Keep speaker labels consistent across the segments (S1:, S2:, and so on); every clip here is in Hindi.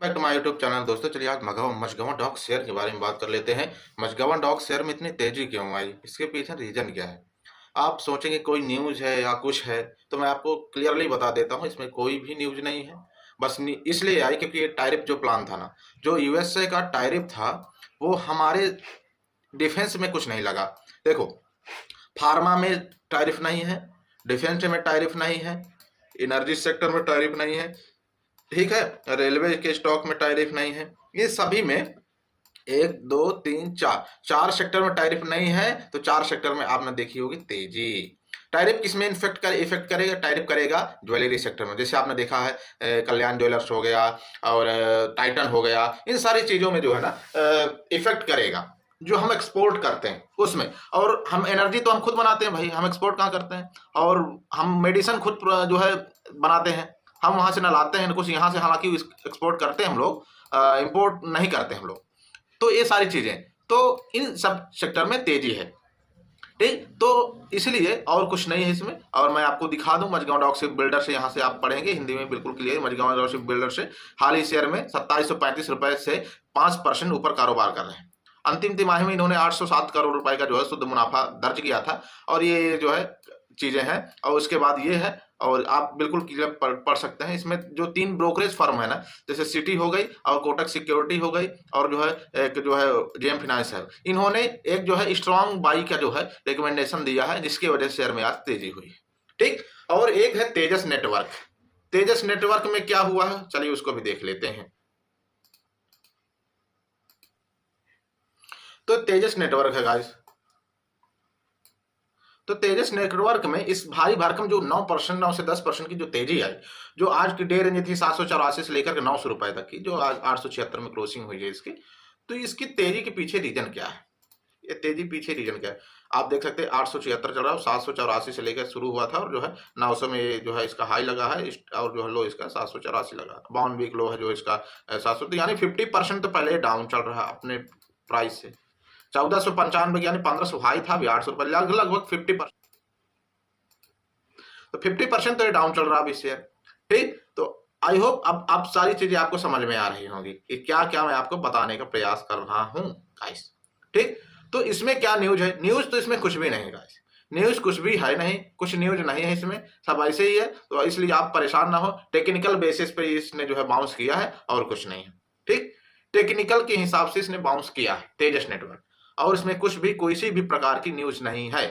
S1: Back to my YouTube channel. दोस्तों चलिए आज मझगांव डॉग शेयर के बारे में बात कर लेते हैं। मझगांव डॉग शेयर में इतनी तेजी क्यों आई, इसके पीछे रीजन क्या है। आप सोचेंगे कोई न्यूज है या कुछ है, तो मैं आपको क्लियरली बता देता हूँ, इसमें कोई भी न्यूज नहीं है। बस इसलिए आई क्योंकि ये टैरिफ जो प्लान था ना, जो यूएसए का टैरिफ था, वो हमारे डिफेंस में कुछ नहीं लगा। देखो, फार्मा में टैरिफ नहीं है, डिफेंस में टैरिफ नहीं है, एनर्जी सेक्टर में टैरिफ नहीं है, ठीक है, रेलवे के स्टॉक में टैरिफ नहीं है। ये सभी में एक दो तीन चार चार सेक्टर में टैरिफ नहीं है, तो चार सेक्टर में आपने देखी होगी तेजी। टैरिफ किस में इफेक्ट करेगा? टैरिफ करेगा ज्वेलरी सेक्टर में। जैसे आपने देखा है कल्याण ज्वेलर्स हो गया और टाइटन हो गया, इन सारी चीजों में जो है ना इफेक्ट करेगा, जो हम एक्सपोर्ट करते हैं उसमें। और हम एनर्जी तो हम खुद बनाते हैं भाई, हम एक्सपोर्ट कहाँ करते हैं? और हम मेडिसिन खुद जो है बनाते हैं, हम वहां से ना लाते हैं कुछ यहाँ से, हालांकि एक्सपोर्ट करते हैं हम लोग, इंपोर्ट नहीं करते हम लोग। तो ये सारी चीजें, तो इन सब सेक्टर में तेजी है, ठीक। तो इसलिए और कुछ नहीं है इसमें। और मैं आपको दिखा दूं मझगांव डॉगशिप बिल्डर से, यहाँ से आप पढ़ेंगे हिंदी में बिल्कुल क्लियर। मझगांव डॉगशिप बिल्डर से हाल ही शेयर में 2735 रुपए से 5% ऊपर कारोबार कर रहे हैं। अंतिम तिमाही में इन्होंने 807 करोड़ रुपए का जो है शुद्ध मुनाफा दर्ज किया था। और ये जो है चीजें हैं, और उसके बाद ये है, और आप बिल्कुल क्लियर पढ़ सकते हैं। इसमें जो 3 ब्रोकरेज फर्म है ना, जैसे सिटी हो गई और कोटक सिक्योरिटी हो गई और जो है एक जो है जेएम फाइनेंस है, इन्होंने एक जो है स्ट्रॉन्ग बाई का जो है रिकमेंडेशन दिया है, जिसकी वजह से शेयर में आज तेजी हुई, ठीक। और एक है तेजस नेटवर्क। तेजस नेटवर्क में क्या हुआ है, चलिए उसको भी देख लेते हैं। तो तेजस नेटवर्क है गाइस, तो तेजस नेटवर्क में इस भारी भरकम जो 9%, 9 से 10% की जो तेजी आई, जो आज की डे रेंज थी 784 से लेकर के 900 रुपए तक की, जो आज 876 में क्रॉसिंग हुई है इसकी। तो इसकी तेजी के पीछे रीजन क्या है? ये तेजी पीछे रीजन क्या है आप देख सकते हैं। 876 चल रहा है, 784 से लेकर शुरू हुआ था और जो है 900 में जो है इसका हाई लगा है, और जो है लो इसका 784 लगा। 52 वीक लो है जो इसका 700, तो यानी 50% तो पहले डाउन चल रहा है अपने प्राइस से। 1495 यानी 1500 हाई था, अभी 800 रुपए, लगभग 50%। तो 50% तो ये डाउन चल रहा है अभी शेयर, ठीक। तो आई होप अब सारी चीजें आपको समझ में आ रही होंगी कि क्या क्या मैं आपको बताने का प्रयास कर रहा हूं गाइस, ठीक। तो इसमें क्या न्यूज है? न्यूज तो इसमें कुछ भी नहीं गाइस, न्यूज कुछ भी है नहीं, कुछ न्यूज नहीं है इसमें, सब ऐसे ही है। तो इसलिए आप परेशान ना हो, टेक्निकल बेसिस पे इसने जो है बाउंस किया है और कुछ नहीं है, ठीक। टेक्निकल के हिसाब से इसने बाउंस किया है तेजस नेटवर्क, और इसमें कुछ भी कोई सी भी प्रकार की न्यूज नहीं है,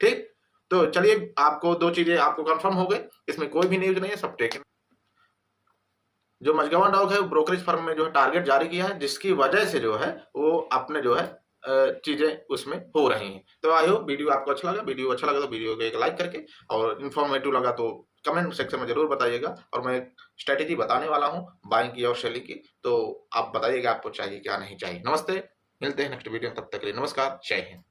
S1: ठीक। तो चलिए आपको 2 चीजें आपको कंफर्म हो गई, इसमें कोई भी न्यूज नहीं है, सब टेक। जो मझगांव डॉग है वो ब्रोकरेज फर्म में जो है टारगेट जारी किया है, जिसकी वजह से जो है वो अपने जो है चीजें उसमें हो रही हैं। तो आई होप वीडियो आपको अच्छा लगा। वीडियो अच्छा लगा तो वीडियो को एक लाइक करके, और इन्फॉर्मेटिव लगा तो कमेंट सेक्शन में जरूर बताइएगा। और मैं स्ट्रेटेजी बताने वाला हूँ बाइंग की और सेलिंग की, तो आप बताइएगा आपको चाहिए क्या नहीं चाहिए। नमस्ते, मिलते हैं नेक्स्ट वीडियो में, तब तक के लिए नमस्कार, जय हिंद।